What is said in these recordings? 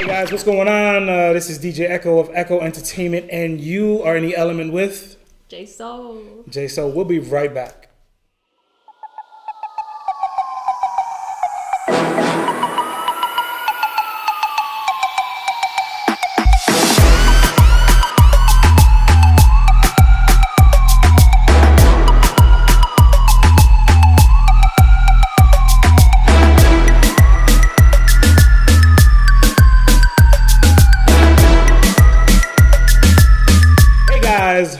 Hey guys, what's going on? This is DJ Echo of Echo Entertainment, and you are in the element with J Soul. J Soul. We'll be right back.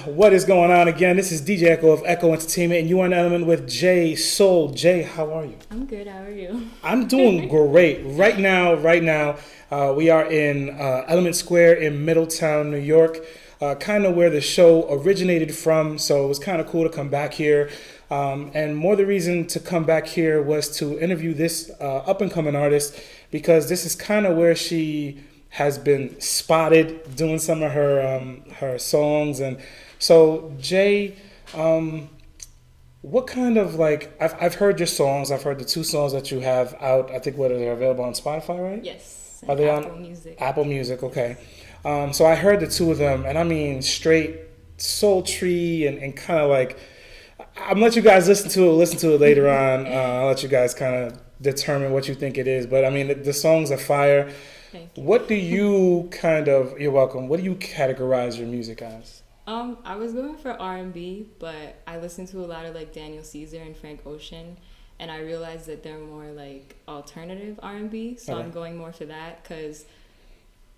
What is going on again? This is DJ Echo of Echo Entertainment, and you are in element with J Soul. Jay, how are you? I'm good. How are you? I'm doing great. Right now, we are in Element Square in Middletown, New York, kind of where the show originated from. So it was kind of cool to come back here. And more the reason to come back here was to interview this up-and-coming artist, because this is kind of where she has been spotted doing some of her songs. And so, Jay, what kind of, like, I've heard your songs. I've heard the two songs that you have out. I think they're available on Spotify, right? Yes. Are they Apple on Music? Apple Music, okay. So I heard the two of them, and I mean straight sultry and kind of like, I'm gonna let you guys listen to it later on. I'll let you guys kind of determine what you think it is. But I mean, the songs are fire. Thank you. What do you you're welcome. What do you categorize your music as? I was going for R&B, but I listened to a lot of like Daniel Caesar and Frank Ocean, and I realized that they're more like alternative R&B, so Okay. I'm going more for that because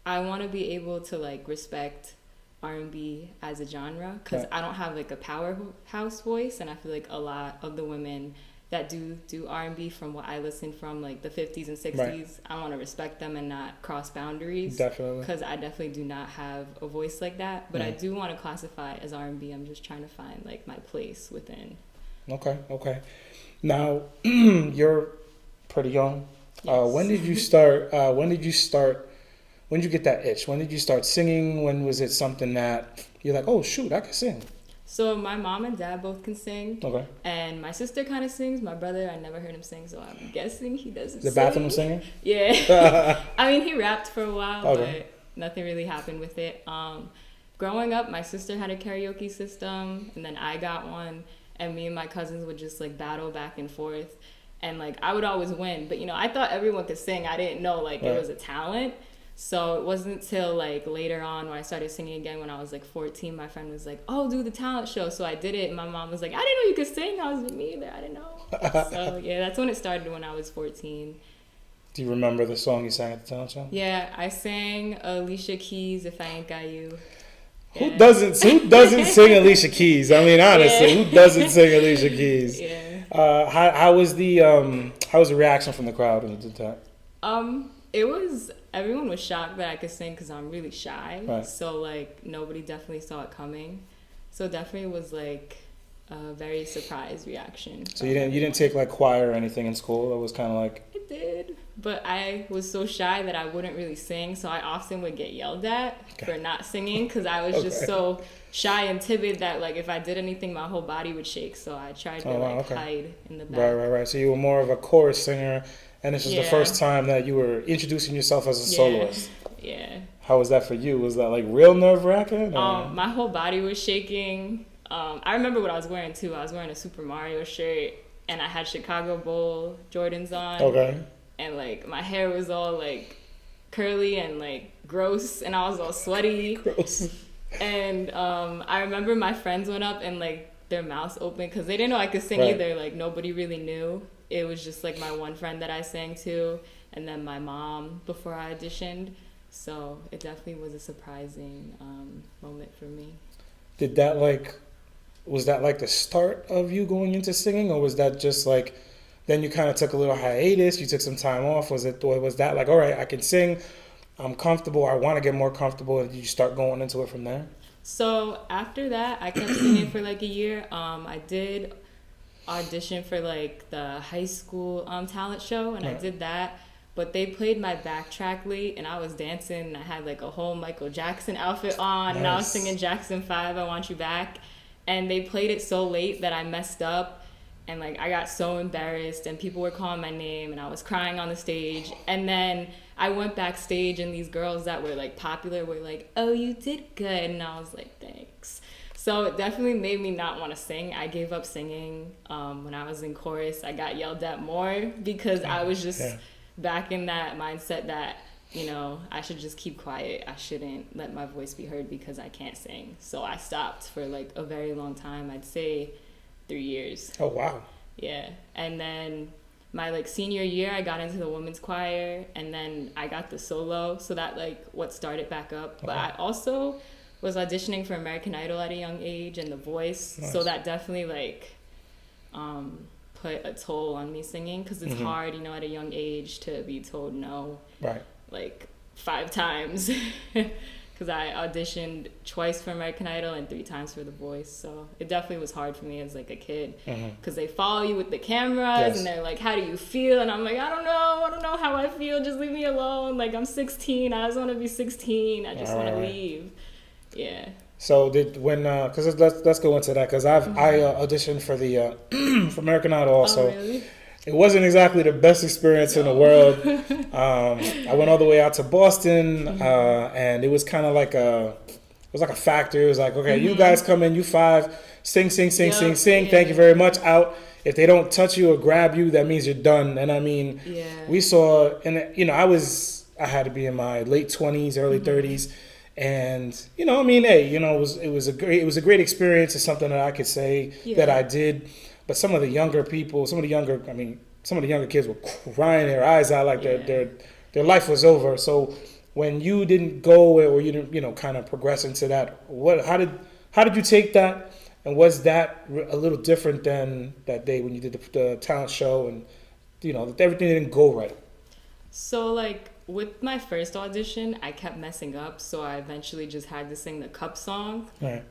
I want to be able to like respect R&B as a genre, because Right. I don't have like a powerhouse voice, and I feel like a lot of the women that do R&B from what I listened from like the 50s and 60s, Right. I want to respect them and not cross boundaries. Definitely. Because I definitely do not have a voice like that, but I Mm. do want to classify it as R&B. I'm just trying to find like my place within. Okay. Now, you're pretty young. Yes. When did you start? When did you get that itch? When did you start singing? When was it something that you're like, oh shoot, I can sing? So my mom and dad both can sing, Okay. and my sister kind of sings. My brother, I never heard him sing, so I'm guessing he doesn't The sing. bathroom singer? Yeah. I mean, he rapped for a while, Okay. but nothing really happened with it. Growing up, my sister had a karaoke system, and then I got one, and me and my cousins would just like battle back and forth, and like I would always win. But you know, I thought everyone could sing. I didn't know like Right. it was a talent. So it wasn't until like later on when I started singing again when I was like 14, my friend was like, oh, do the talent show. So I did it, and my mom was like, I didn't know you could sing. I was like, me either, I didn't know. So yeah, that's when it started, when I was 14. Do you remember the song you sang at the talent show? Yeah, I sang Alicia Keys, If I Ain't Got You. Who Yeah. doesn't sing Alicia Keys? I mean, honestly, Yeah. who doesn't sing Alicia Keys? Yeah. How was the reaction from the crowd when you did that? Everyone was shocked that I could sing because I'm really shy. Right. So like nobody definitely saw it coming. So definitely was like a very surprised reaction. So you didn't take like choir or anything in school? It was kind of like, I did, but I was so shy that I wouldn't really sing. So I often would get yelled at for not singing because I was just Okay. so shy and timid that like if I did anything, my whole body would shake. So I tried to hide in the back. right. So you were more of a chorus singer, and this was the Yeah. first time that you were introducing yourself as a soloist. Yeah. How was that for you? Was that like real nerve-wracking? My whole body was shaking. I remember what I was wearing too. I was wearing a Super Mario shirt, and I had Chicago Bull Jordans on. Okay. And like my hair was all like curly and like gross, and I was all sweaty. Gross. And I remember my friends went up and like their mouths open because they didn't know I could sing Right. either. Like nobody really knew. It was just like my one friend that I sang to, and then my mom before I auditioned. So it definitely was a surprising moment for me. Was that like the start of you going into singing, or was that just like, then you kind of took a little hiatus, you took some time off? Was that like, all right, I can sing, I'm comfortable, I want to get more comfortable, and you start going into it from there? So after that, I kept singing for like a year. I did audition for like the high school talent show, and I Right. did that. But they played my backtrack late, and I was dancing, and I had like a whole Michael Jackson outfit on, and I was Nice. singing Jackson 5, I Want You Back. And they played it so late that I messed up, and like I got so embarrassed, and people were calling my name, and I was crying on the stage. And then I went backstage and these girls that were like popular were like, "Oh, you did good," and I was like, "Thanks." So it definitely made me not want to sing. I gave up singing when I was in chorus. I got yelled at more because I was just back in that mindset that, you know, I should just keep quiet. I shouldn't let my voice be heard because I can't sing. So I stopped for like a very long time. I'd say 3 years. Oh, wow. Yeah. And then my like senior year, I got into the women's choir, and then I got the solo. So that like what started back up. But I also was auditioning for American Idol at a young age and The Voice. Nice. So that definitely like put a toll on me singing, because it's hard, you know, at a young age to be told no. Right. Like 5 times. Because I auditioned twice for American Idol and 3 times for The Voice. So it definitely was hard for me as like a kid, because they follow you with the cameras and they're like, how do you feel? And I'm like, I don't know how I feel. Just leave me alone. Like, I'm 16. I just want to be 16. I just want to leave. Yeah. So because let's go into that, because I auditioned for the for American Idol also. Oh, really? It wasn't exactly the best experience in the world. I went all the way out to Boston, and it was kind of like a factor. It was like, okay, you guys come in, you 5, sing. Yeah. Thank you very much. Out. If they don't touch you or grab you, that means you're done. And I mean, we saw, and you know, I had to be in my late 20s, early 30s. And, you know, I mean, hey, you know, it was a great experience. It's something that I could say that I did. But some of the younger people, some of the younger kids were crying their eyes out, like their life was over. So when you didn't go, or you didn't, you know, kind of progress into that, how did you take that? And was that a little different than that day when you did the talent show, and, you know, everything didn't go right? So like, with my first audition, I kept messing up, so I eventually just had to sing the Cup song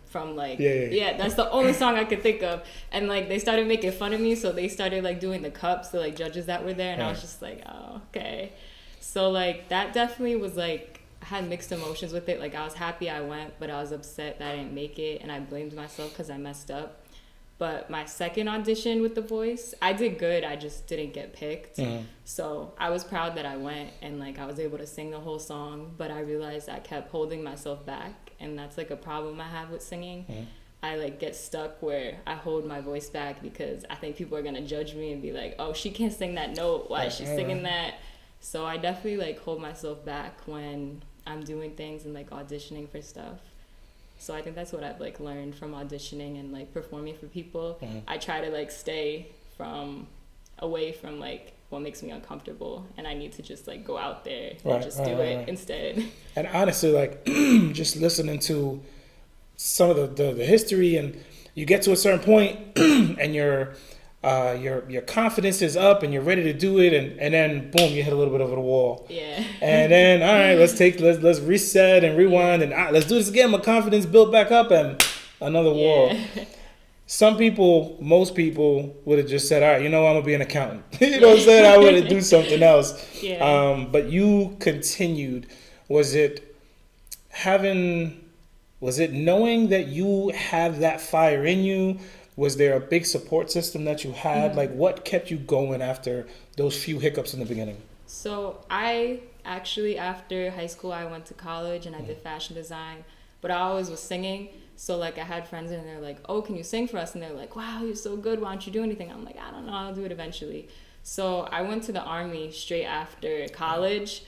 from like, that's the only song I could think of. And like, they started making fun of me, so they started like doing the cups, the like judges that were there, and I was just like, oh, okay. So like, that definitely was like, I had mixed emotions with it. Like, I was happy I went, but I was upset that I didn't make it, and I blamed myself because I messed up. But my second audition with The Voice, I did good. I just didn't get picked. So I was proud that I went, and like, I was able to sing the whole song. But I realized I kept holding myself back, and that's like a problem I have with singing. I like get stuck where I hold my voice back because I think people are gonna judge me and be like, "Oh, she can't sing that note. Why is she singing that?" So I definitely like hold myself back when I'm doing things and like auditioning for stuff. So I think that's what I've like learned from auditioning and like performing for people. I try to like stay away from like what makes me uncomfortable, and I need to just like go out there and do it instead. And honestly, like just listening to some of the history, and you get to a certain point and your confidence is up and you're ready to do it, and then boom, you hit a little bit over the wall. Yeah. And then all right, let's reset and rewind, and let's do this again. My confidence built back up, and another wall. Most people would have just said, all right, you know, I'm gonna be an accountant. You know what I'm saying? I would have do something else. But you continued. Was it knowing that you have that fire in you? Was there a big support system that you had? Like, what kept you going after those few hiccups in the beginning? So I actually, after high school, I went to college and I did fashion design, but I always was singing. So like, I had friends and they're like, oh, can you sing for us? And they're like, wow, you're so good. Why don't you do anything? I'm like, I don't know. I'll do it eventually. So I went to the Army straight after college,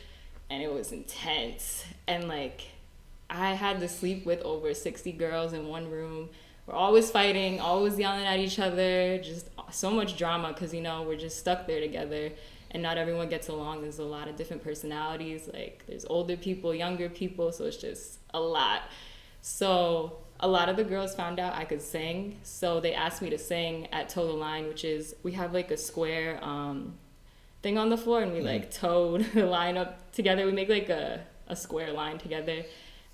and it was intense. And like, I had to sleep with over 60 girls in one room. We're always fighting, always yelling at each other, just so much drama because, you know, we're just stuck there together and not everyone gets along. There's a lot of different personalities. Like, there's older people, younger people, so it's just a lot. So a lot of the girls found out I could sing, so they asked me to sing at Toe the Line, which is, we have like a square thing on the floor, and we like toed the line up together. We make like a square line together.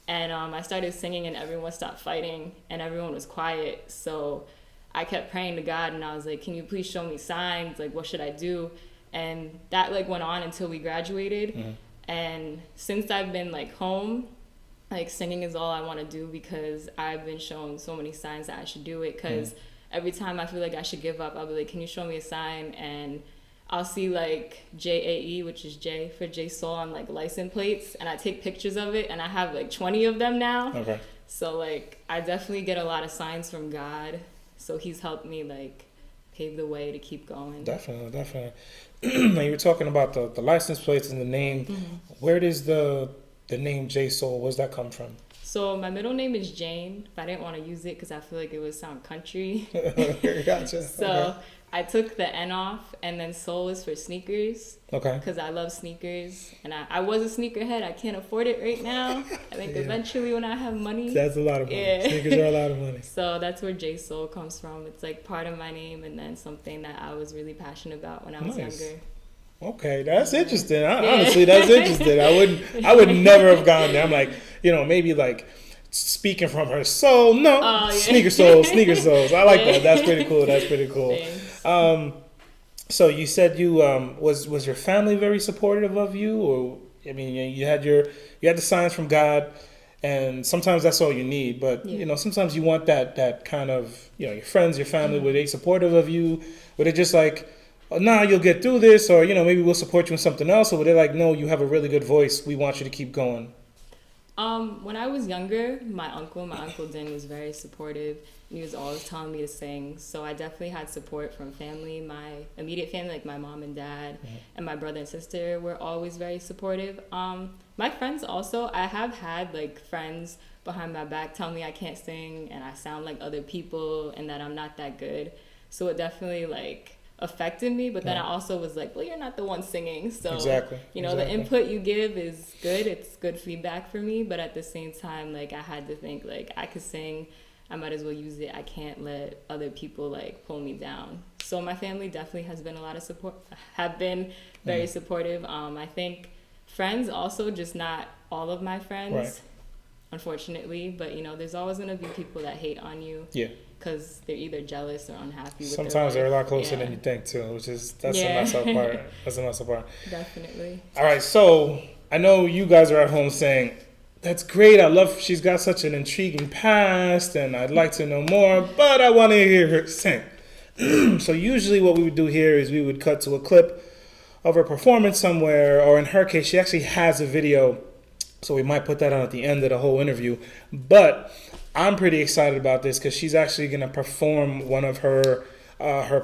And I started singing, and everyone stopped fighting, and everyone was quiet. So I kept praying to God, and I was like, can you please show me signs? Like, what should I do? And that like went on until we graduated. And since I've been like home, like, singing is all I want to do, because I've been shown so many signs that I should do it. Because every time I feel like I should give up, I'll be like, can you show me a sign? And I'll see like JAE, which is J for J Soul, on like license plates, and I take pictures of it, and I have like 20 of them now. Okay. So like I definitely get a lot of signs from God. So he's helped me like pave the way to keep going. Definitely. Now you were talking about the license plates and the name. Where does the name J Soul? Where's that come from? So my middle name is Jane, but I didn't want to use it because I feel like it would sound country. Gotcha. So okay. I took the N off, and then Soul is for sneakers. Okay. Because I love sneakers, and I was a sneakerhead. I can't afford it right now. I think eventually when I have money. That's a lot of money. Yeah. Sneakers are a lot of money. So that's where J Soul comes from. It's like part of my name, and then something that I was really passionate about when I was younger. Okay, that's interesting. Honestly, that's interesting. I would never have gone there. I'm like, maybe like speaking from her soul. No, sneaker souls. I like that. That's pretty cool. Thanks. So you said you was your family very supportive of you, or I mean, you had the signs from God, and sometimes that's all you need. But sometimes you want that kind of your friends, your family, were they supportive of you? Were they just like, oh, nah, you'll get through this, or maybe we'll support you in something else, or were they like, no, you have a really good voice, we want you to keep going? When I was younger, my uncle Din was very supportive, and he was always telling me to sing. So I definitely had support from family. My immediate family, like my mom and dad, and my brother and sister, were always very supportive. My friends also, I have had like friends behind my back tell me I can't sing and I sound like other people and that I'm not that good. So it definitely like affected me, but then I also was like, well, you're not the one singing, so exactly. The input you give is good, it's good feedback for me, but at the same time, like I had to think like I could sing, I might as well use it. I can't let other people like pull me down. So my family definitely has been have been very supportive. I think friends also, just not all of my friends, unfortunately, but there's always going to be people that hate on you. Yeah. Because they're either jealous or unhappy with Sometimes they're a lot closer than you think, too, that's the messed up part. That's the messed up part. Definitely. All right, so I know you guys are at home saying, that's great, she's got such an intriguing past, and I'd like to know more, but I want to hear her sing. So usually what we would do here is we would cut to a clip of her performance somewhere, or in her case, she actually has a video, so we might put that on at the end of the whole interview. But I'm pretty excited about this because she's actually going to perform one of her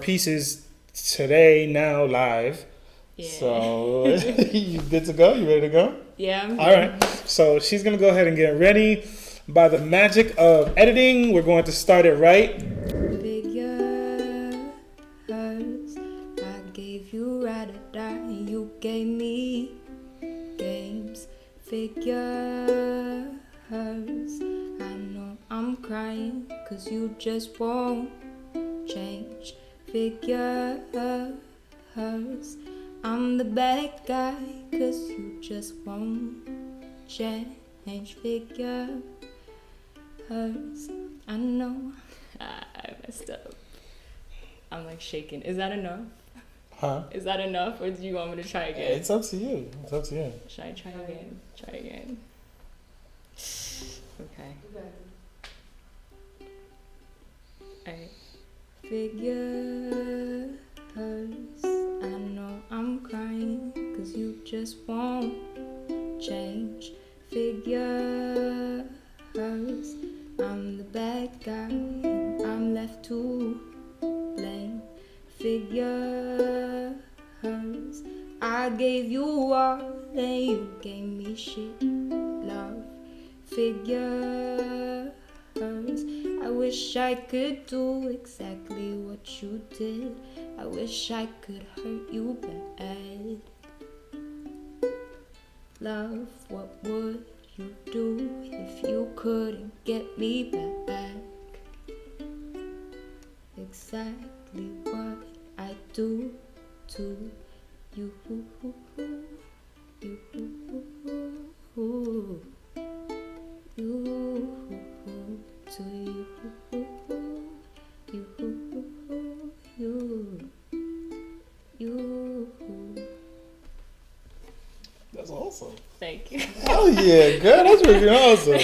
pieces today, now live. Yeah. So you good to go? You ready to go? Yeah, I'm all right. So she's going to go ahead and get ready. By the magic of editing, we're going to start it right. Figures, I gave you ride or die, you gave me games. Figures, I know I'm crying, cause you just won't change. Figures, I'm the bad guy, cause you just won't change. Figures, I know I messed up. I'm like shaking. Is that enough? Huh? Is that enough, or do you want me to try again? It's up to you. Should I try again? Try again. Okay. Alright. Figures, I know I'm crying, cause you just won't change. Figures, I'm the bad guy, and I'm left to blame. Figures, I gave you all, and you gave me shit, love. Figures, I wish I could do exactly what you did. I wish I could hurt you bad. Love, what would you do if you couldn't get me back? Exactly what I do to you. That's awesome. Thank you. Oh yeah, girl, that's really awesome.